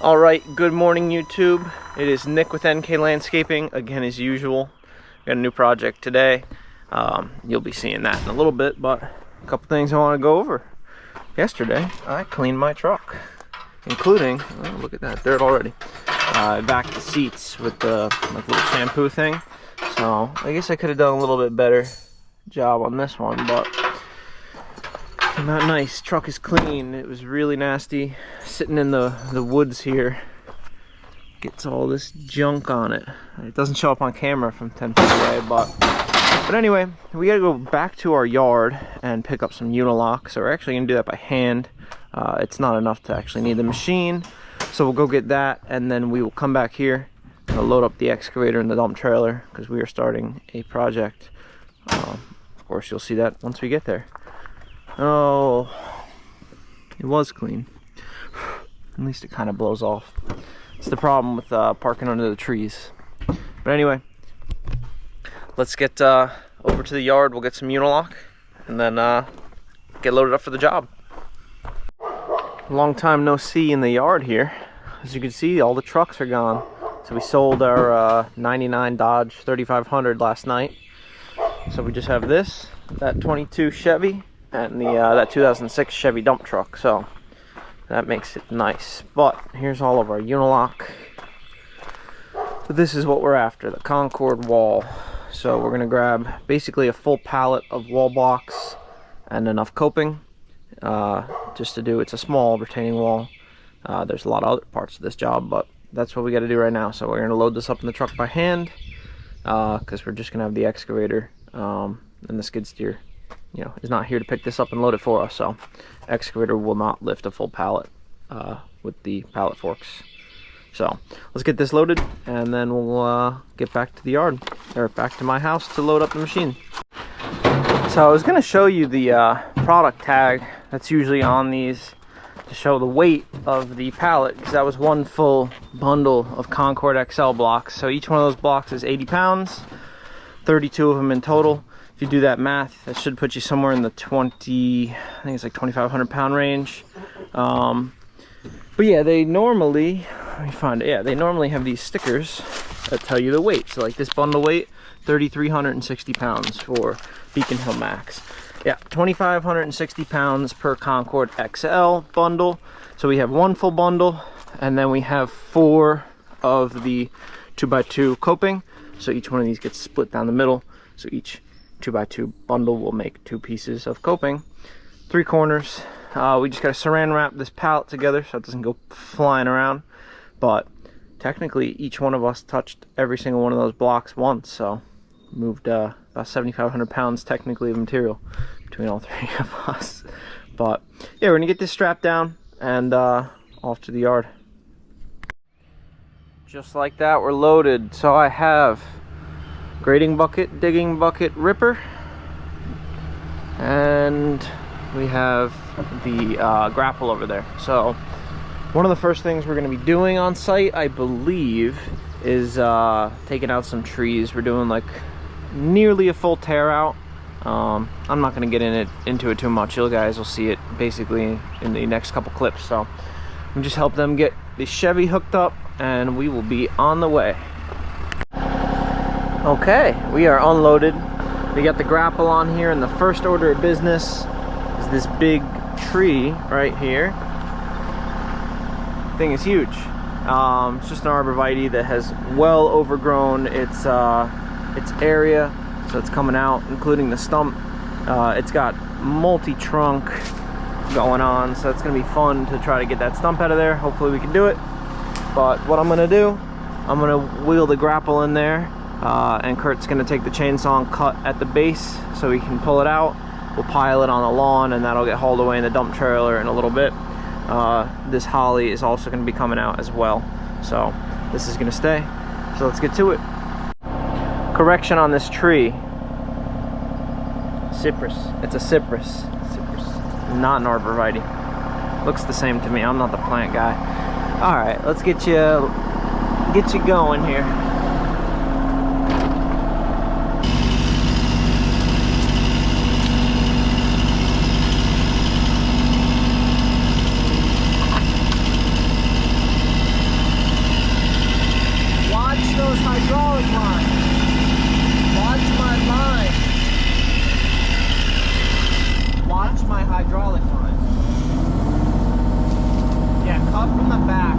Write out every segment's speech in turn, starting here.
Alright, good morning YouTube. It is Nick with NK Landscaping, again as usual. Got a new project today. You'll be seeing that in a little bit, but a couple things I want to go over. Yesterday, I cleaned my truck, including, oh, look at that dirt already. I vacuumed the seats with the little shampoo thing. So, I guess I could have done a little bit better job on this one, but came out nice. Truck is clean. It was really nasty sitting in the woods here. Gets all this junk on it. It doesn't show up on camera from 10 feet away, but anyway, we gotta go back to our yard and pick up some Unilock. So we're actually gonna do that by hand. It's not enough to actually need the machine, so we'll go get that, and then we will come back here and load up the excavator and the dump trailer because we are starting a project. Of course, you'll see that once we get there. Oh, it was clean. At least it kind of blows off. It's the problem with parking under the trees. But anyway, let's get over to the yard. We'll get some Unilock and then get loaded up for the job. Long time no see in the yard here. As you can see, all the trucks are gone. So we sold our 99 Dodge 3500 last night. So we just have this, that 22 Chevy, and the that 2006 Chevy dump truck, so that makes it nice. But here's all of our Unilock. But this is what we're after, the Concord wall. So we're gonna grab basically a full pallet of wall blocks and enough coping just to do. It's a small retaining wall. There's a lot of other parts of this job, but that's what we got to do right now. So we're gonna load this up in the truck by hand because we're just gonna have the excavator and the skid steer, you know, is not here to pick this up and load it for us. So excavator will not lift a full pallet with the pallet forks. So let's get this loaded and then we'll get back to the yard, or back to my house to load up the machine. So I was going to show you the product tag that's usually on these to show the weight of the pallet, because that was one full bundle of Concord XL blocks. So each one of those blocks is 80 pounds, 32 of them in total. If you do that math, that should put you somewhere in the 20, I think it's like 2,500 pound range. But yeah, they normally, let me find it, yeah, they normally have these stickers that tell you the weight. So like this bundle weight, 3,360 pounds for Beacon Hill Max. Yeah, 2,560 pounds per Concord XL bundle. So we have one full bundle, and then we have 4 of the 2x2 coping. So each one of these gets split down the middle. So each 2x2 bundle will make 2 pieces of coping, 3 corners. We just gotta saran wrap this pallet together so it doesn't go flying around. But technically each one of us touched every single one of those blocks once, so moved about 7,500 pounds technically of material between all 3 of us. But yeah, we're gonna get this strapped down and off to the yard. Just like that, we're loaded. So I have grading bucket, digging bucket, ripper, and we have the grapple over there. So one of the first things we're going to be doing on site, I believe, is taking out some trees. We're doing like nearly a full tear out. I'm not going to get into it too much. You guys will see it basically in the next couple clips. So I'm just help them get the Chevy hooked up and we will be on the way. Okay, we are unloaded. We got the grapple on here, and the first order of business is this big tree right here. Thing is huge. It's just an arborvitae that has well overgrown its area, so it's coming out, including the stump. It's got multi-trunk going on, so it's gonna be fun to try to get that stump out of there. Hopefully we can do it. But what I'm gonna do, I'm gonna wheel the grapple in there. And Kurt's gonna take the chainsaw and cut at the base so we can pull it out. We'll pile it on the lawn and that'll get hauled away in the dump trailer in a little bit. This holly is also gonna be coming out as well. So this is gonna stay. So let's get to it. Correction on this tree. Cypress. It's a cypress. Cypress. Not an arborvitae. Looks the same to me. I'm not the plant guy. All right, let's get you going here. up from the back.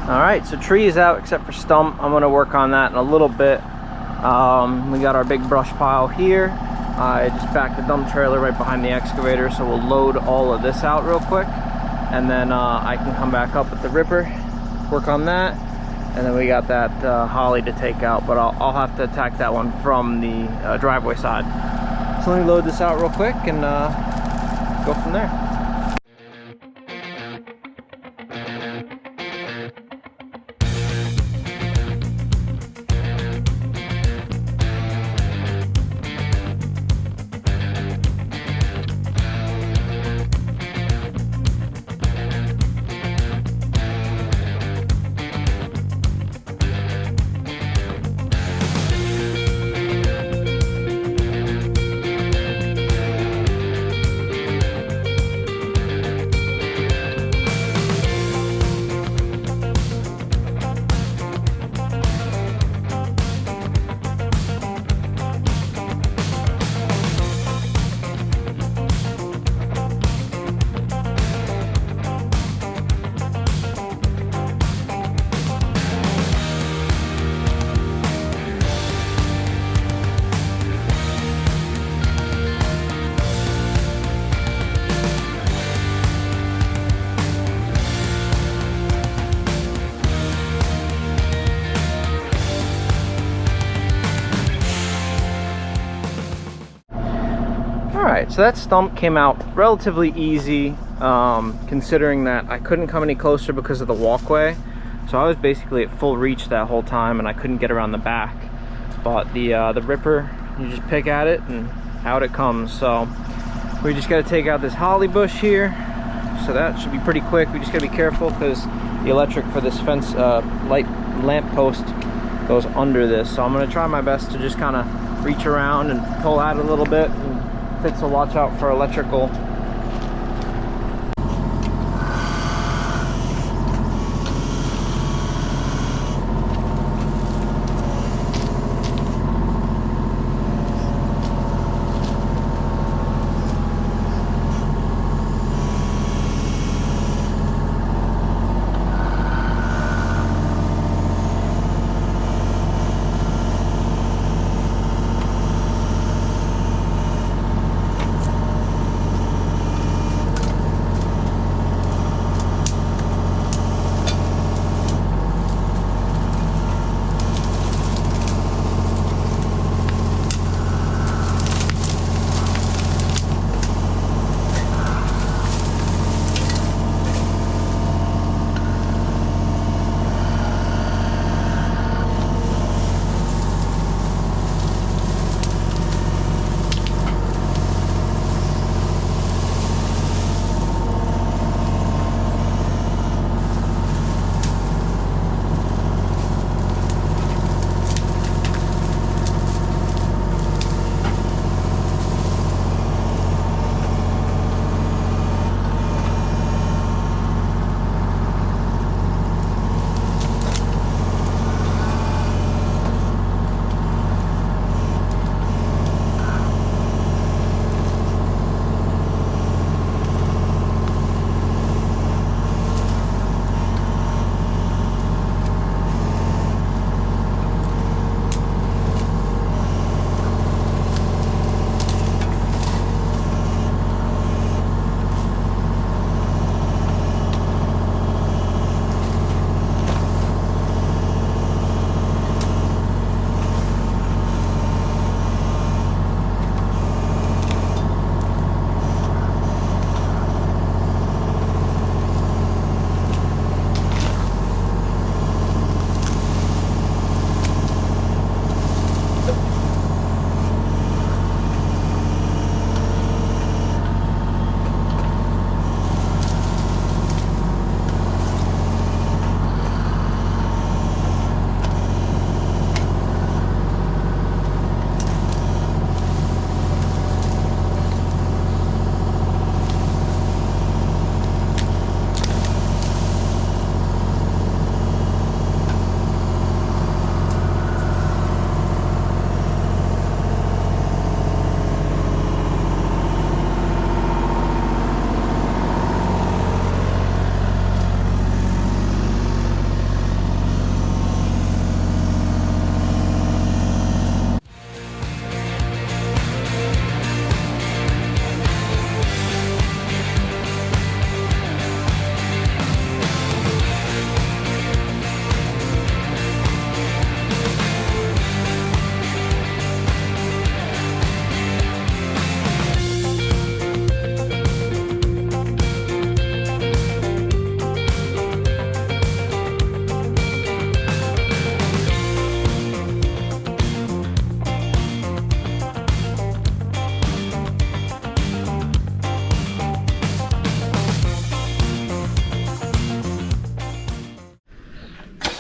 Alright, so tree is out except for stump. I'm going to work on that in a little bit. We got our big brush pile here. I just backed the dump trailer right behind the excavator, so we'll load all of this out real quick. And then I can come back up with the ripper, work on that. And then we got that holly to take out, but I'll have to attack that one from the driveway side. So let me load this out real quick and go from there. Alright, so that stump came out relatively easy, considering that I couldn't come any closer because of the walkway. So I was basically at full reach that whole time and I couldn't get around the back. But the ripper, you just pick at it and out it comes. So we just got to take out this holly bush here. So that should be pretty quick. We just got to be careful because the electric for this fence light lamp post goes under this. So I'm going to try my best to just kind of reach around and pull out a little bit. So watch out for electrical.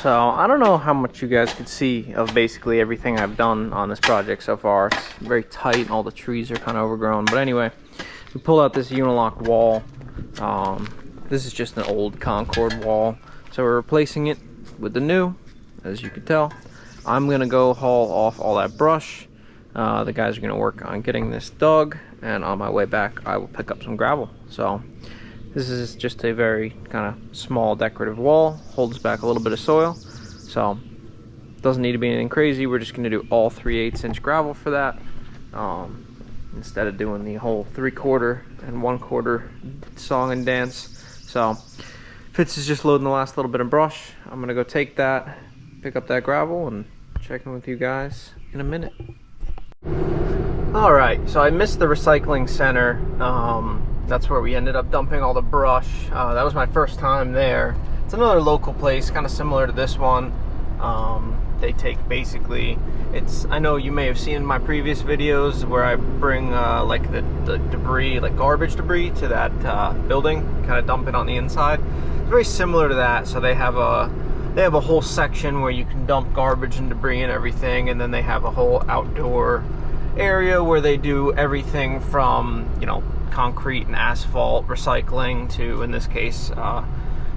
So I don't know how much you guys could see of basically everything I've done on this project so far. It's very tight, all the trees are kind of overgrown. But anyway, we pulled out this Unilock wall. This is just an old Concord wall, so we're replacing it with the new, as you can tell. I'm gonna go haul off all that brush. The guys are gonna work on getting this dug, and on my way back I will pick up some gravel. So this is just a very kind of small decorative wall, holds back a little bit of soil, so doesn't need to be anything crazy. We're just gonna do all 3/8 inch gravel for that, instead of doing the whole 3/4 and 1/4 song and dance. So Fitz is just loading the last little bit of brush. I'm gonna go take that, pick up that gravel, and check in with you guys in a minute. All right, so I missed the recycling center. That's where we ended up dumping all the brush. That was my first time there. It's another local place, kind of similar to this one. They take basically, I know you may have seen my previous videos where I bring like the debris, like garbage debris, to that building, kind of dump it on the inside. It's very similar to that. So they have a whole section where you can dump garbage and debris and everything, and then they have a whole outdoor area where they do everything from, you know, concrete and asphalt recycling to, in this case,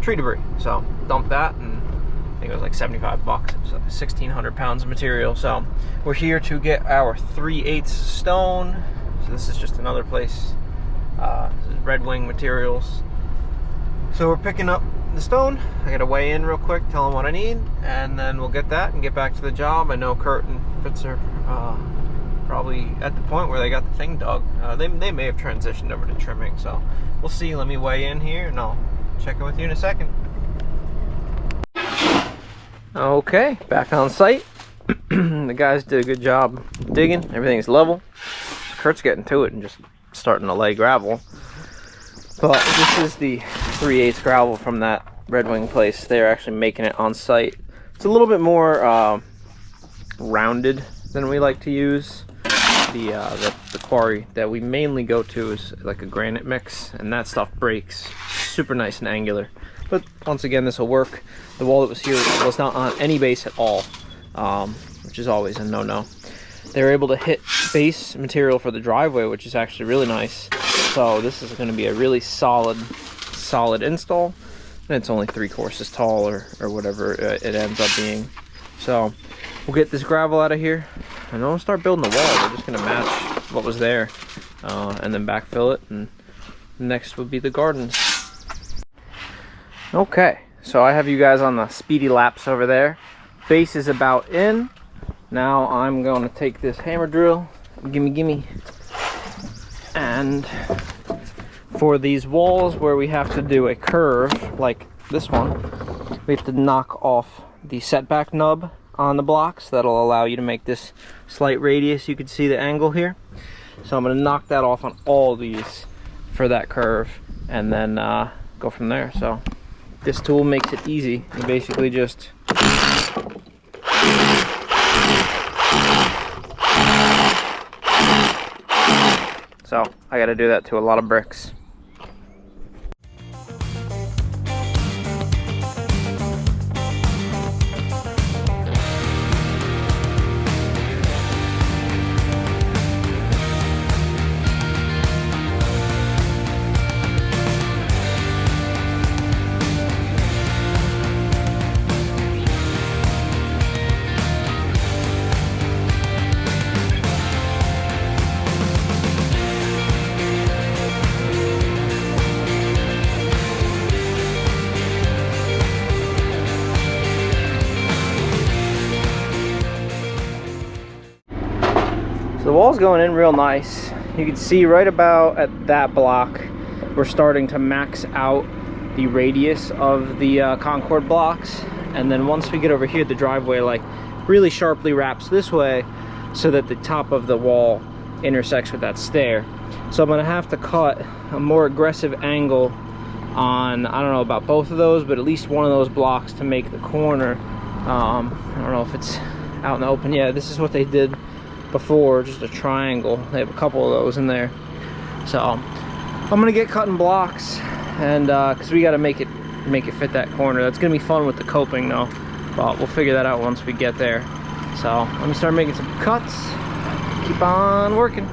tree debris. So dump that, and I think it was like 75 bucks. It was like 1,600 pounds of material. So we're here to get our 3/8 stone. So this is just another place. This is Red Wing Materials. So we're picking up the stone. I gotta weigh in real quick, tell them what I need, and then we'll get that and get back to the job. I know Kurt and Fitz are probably at the point where they got the thing dug. They may have transitioned over to trimming, so we'll see. Let me weigh in here and I'll check in with you in a second. Okay, back on site. The guys did a good job digging. Everything's level. Kurt's getting to it and just starting to lay gravel. But this is the 3/8 gravel from that Red Wing place. They're actually making it on site. It's a little bit more rounded than we like to use. The quarry that we mainly go to is like a granite mix, and that stuff breaks super nice and angular. But once again, this will work. The wall that was here was not on any base at all, which is always a no-no. They were able to hit base material for the driveway, which is actually really nice. So this is going to be a really solid install, and it's only 3 courses tall, or whatever it ends up being. So we'll get this gravel out of here, and then we'll start building the wall. We're just going to match what was there, and then backfill it, and next would be the gardens. Okay, so I have you guys on the speedy laps over there. Base is about in. Now I'm going to take this hammer drill, gimme, and for these walls where we have to do a curve like this one, we have to knock off the setback nub on the blocks. That'll allow you to make this slight radius. You can see the angle here. So I'm going to knock that off on all these for that curve, and then go from there. So this tool makes it easy. You basically just so I got to do that to a lot of bricks. So the wall's going in real nice. You can see right about at that block, we're starting to max out the radius of the Concord blocks. And then once we get over here, the driveway like really sharply wraps this way so that the top of the wall intersects with that stair. So I'm gonna have to cut a more aggressive angle on, I don't know about both of those, but at least one of those blocks to make the corner. I don't know if it's out in the open. Yeah, this is what they did before, just a triangle. They have a couple of those in there. So I'm gonna get cutting blocks, and because we got to make it fit that corner. That's gonna be fun with the coping though. but we'll figure that out once we get there. So I'm gonna start making some cuts, keep on working.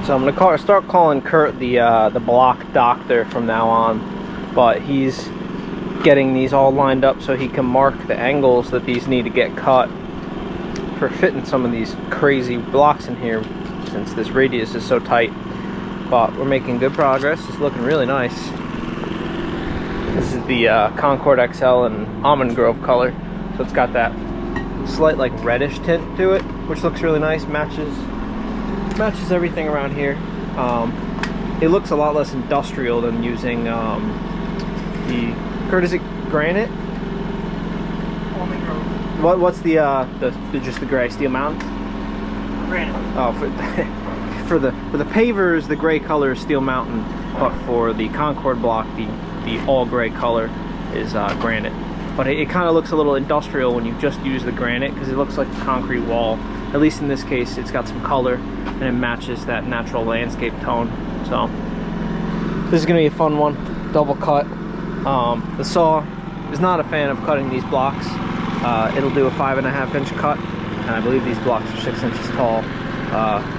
So I'm gonna start calling Kurt the block doctor from now on, but he's getting these all lined up so he can mark the angles that these need to get cut for fitting some of these crazy blocks in here, since this radius is so tight. But we're making good progress. It's looking really nice. This is the Concord XL in Almond Grove color, so it's got that slight like reddish tint to it, which looks really nice. Matches everything around here. It looks a lot less industrial than using the Kurt, is it granite? Almond Grove. What's the just the gray Steel Mountain? Granite. Oh, for the pavers, the gray color is Steel Mountain, but for the Concord block, the all gray color is granite. But it kind of looks a little industrial when you just use the granite, because it looks like a concrete wall. At least in this case, it's got some color and it matches that natural landscape tone. So this is gonna be a fun one, double cut. The saw is not a fan of cutting these blocks. It'll do a 5.5 inch cut, and I believe these blocks are 6 inches tall,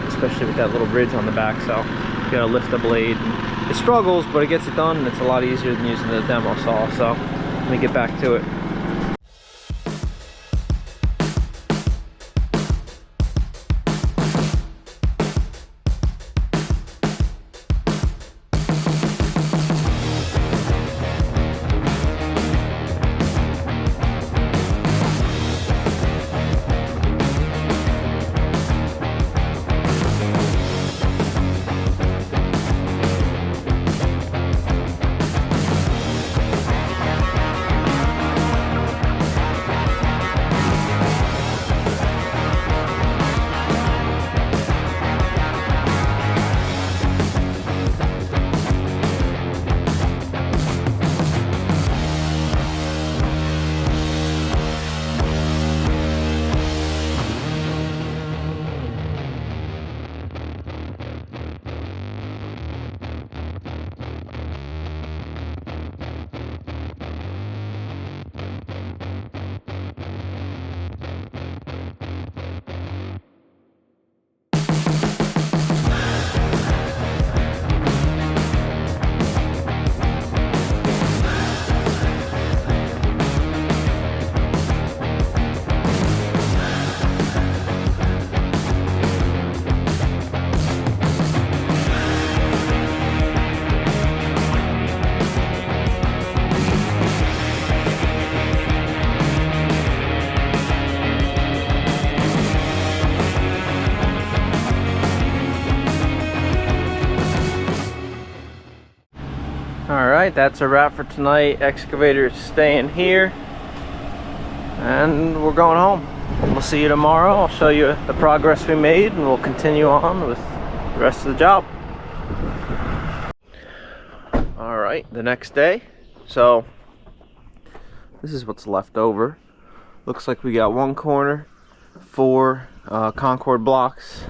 especially with that little ridge on the back. So you gotta lift the blade. It struggles, but it gets it done, and it's a lot easier than using the demo saw. So let me get back to it. Alright, that's a wrap for tonight. Excavator is staying here, and we're going home. We'll see you tomorrow. I'll show you the progress we made, and we'll continue on with the rest of the job. Alright, the next day. So this is what's left over. Looks like we got one corner, 4 Concord blocks,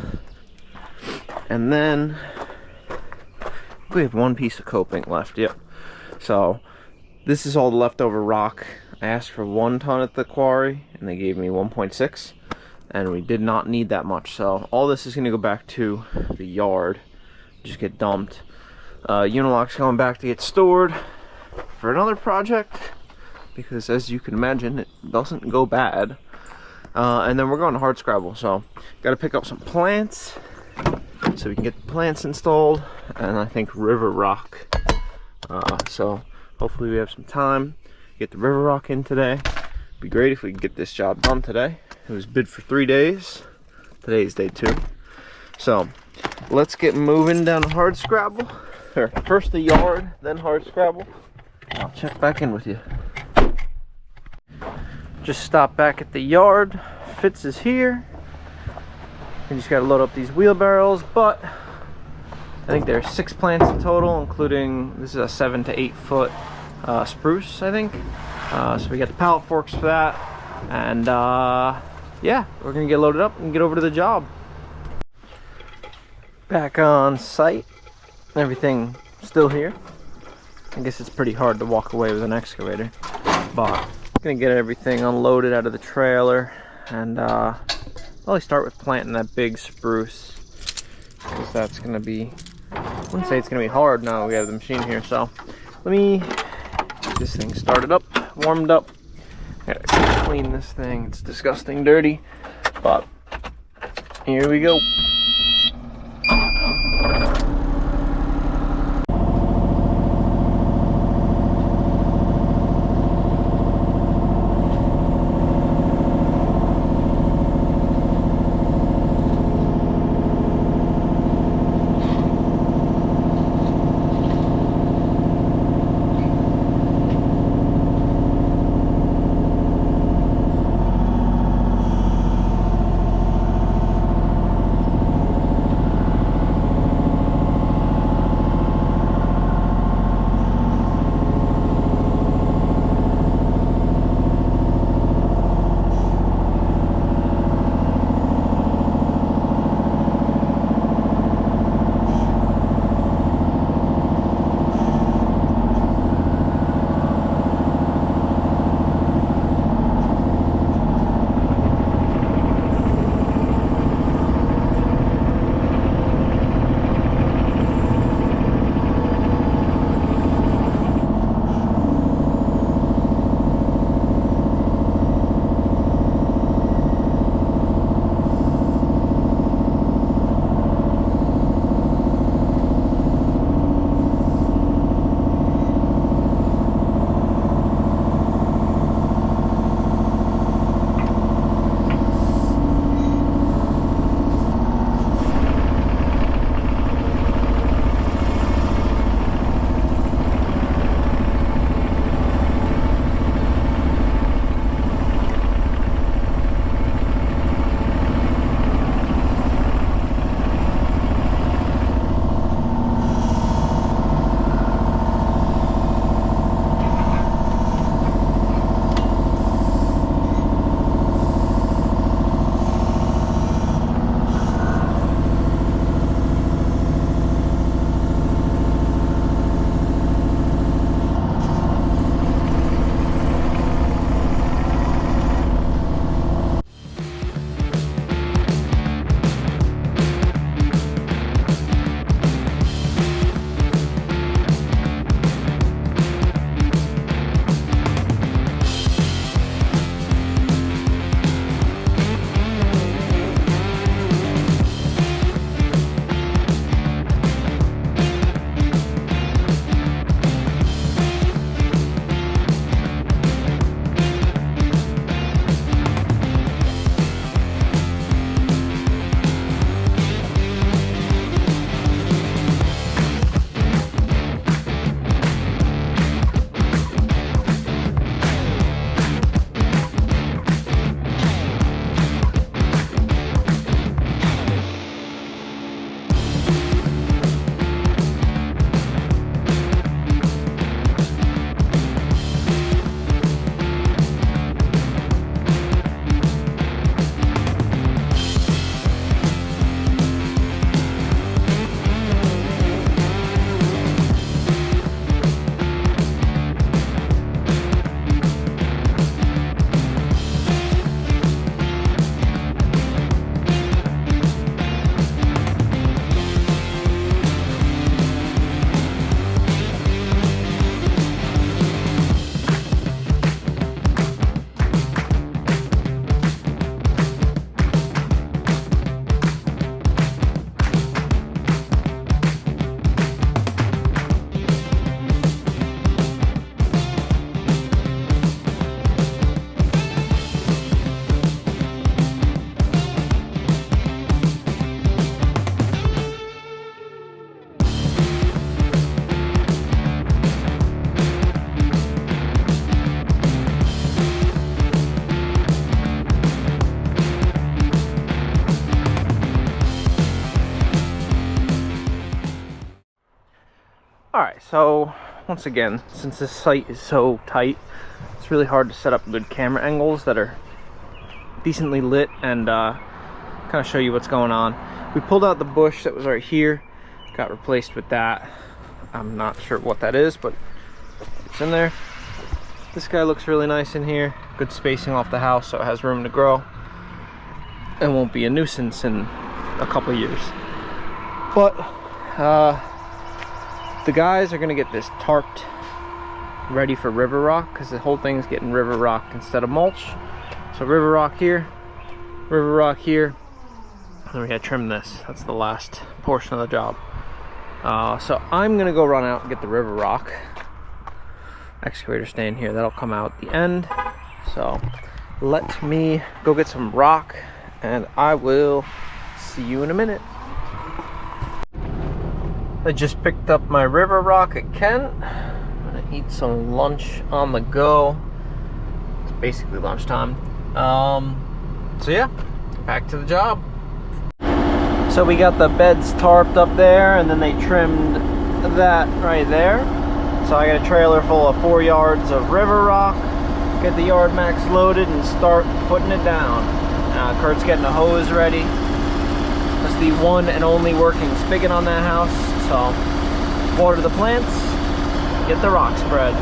and then we have one piece of coping left. Yep. So this is all the leftover rock. I asked for 1 ton at the quarry, and they gave me 1.6, and we did not need that much. So all this is going to go back to the yard, just get dumped. Unilock's going back to get stored for another project, because as you can imagine, it doesn't go bad. And then we're going to hard scrabble. So got to pick up some plants so we can get the plants installed, and I think river rock. So hopefully we have some time to get the river rock in today. It'd be great if we could get this job done today. It was bid for 3 days. Today's day 2. So let's get moving down hard scrabble. Or first the yard, then hard scrabble. I'll check back in with you. Just stop back at the yard. Fitz is here. We just gotta load up these wheelbarrows, but I think there's 6 plants in total, including, this is a 7 to 8 foot spruce, I think. So we got the pallet forks for that, and yeah, we're gonna get loaded up and get over to the job. Back on site, everything still here. I guess it's pretty hard to walk away with an excavator. But gonna get everything unloaded out of the trailer and probably start with planting that big spruce, because that's gonna be, I wouldn't say it's gonna be hard now we have the machine here. So let me get this thing started up, warmed up. Gotta clean this thing, it's disgusting dirty, but here we go. Alright, so once again, since this site is so tight, it's really hard to set up good camera angles that are decently lit and kind of show you what's going on. We pulled out the bush that was right here, got replaced with that. I'm not sure what that is, but it's in there. This guy looks really nice in here. Good spacing off the house, so it has room to grow. And won't be a nuisance in a couple years. But the guys are gonna get this tarped ready for river rock, because the whole thing's getting river rock instead of mulch. So river rock here, and then we gotta trim this. That's the last portion of the job. So I'm gonna go run out and get the river rock. Excavator staying here, that'll come out at the end. So let me go get some rock and I will see you in a minute. I just picked up my river rock at Kent. I'm gonna eat some lunch on the go. It's basically lunchtime. So yeah, back to the job. So we got the beds tarped up there, and then they trimmed that right there. So I got a trailer full of 4 yards of river rock. Get the yard max loaded and start putting it down. Kurt's getting a hose ready. That's the one and only working spigot on that house. So water the plants, get the rock spread.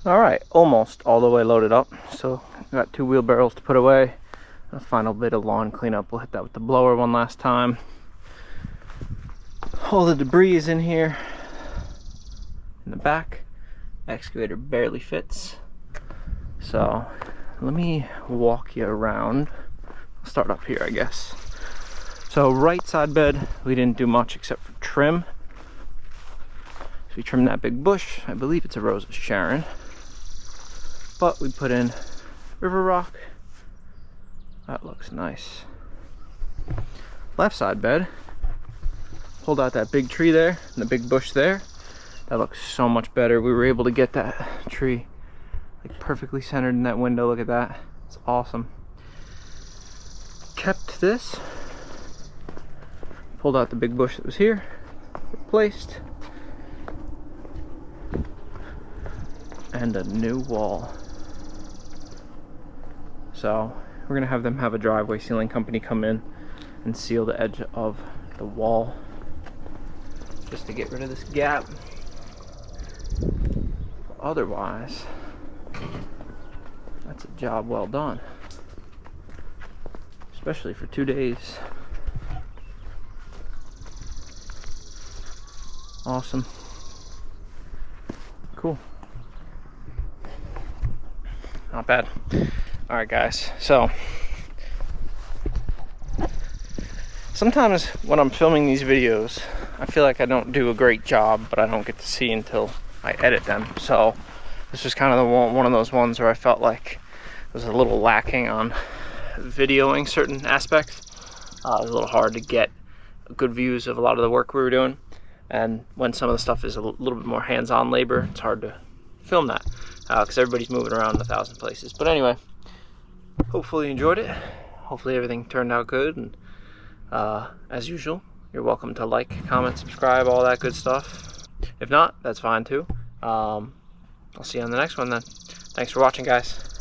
Alright, almost all the way loaded up. So I got 2 wheelbarrows to put away. A final bit of lawn cleanup. We'll hit that with the blower one last time. All the debris is in here. In the back, excavator barely fits. So let me walk you around. I'll start up here, I guess. So right side bed, we didn't do much except for trim. So we trimmed that big bush. I believe it's a Rose of Sharon. But we put in river rock. That looks nice. Left side bed, pulled out that big tree there and the big bush there. That looks so much better. We were able to get that tree like perfectly centered in that window. Look at that. It's awesome. Kept this. Pulled out the big bush that was here. Replaced. And a new wall. So we're gonna have them have a driveway sealing company come in and seal the edge of the wall just to get rid of this gap. Otherwise, that's a job well done, especially for 2 days. Awesome. Cool. Not bad. All right, guys. So sometimes when I'm filming these videos, I feel like I don't do a great job, but I don't get to see until I edit them. So this was kind of one of those ones where I felt like it was a little lacking on videoing certain aspects. It was a little hard to get good views of a lot of the work we were doing. And when some of the stuff is a little bit more hands-on labor, it's hard to film that because everybody's moving around in 1,000 places. But anyway, hopefully you enjoyed it. Hopefully everything turned out good. And as usual, you're welcome to like, comment, subscribe, all that good stuff. If not, that's fine too. I'll see you on the next one then. Thanks for watching, guys.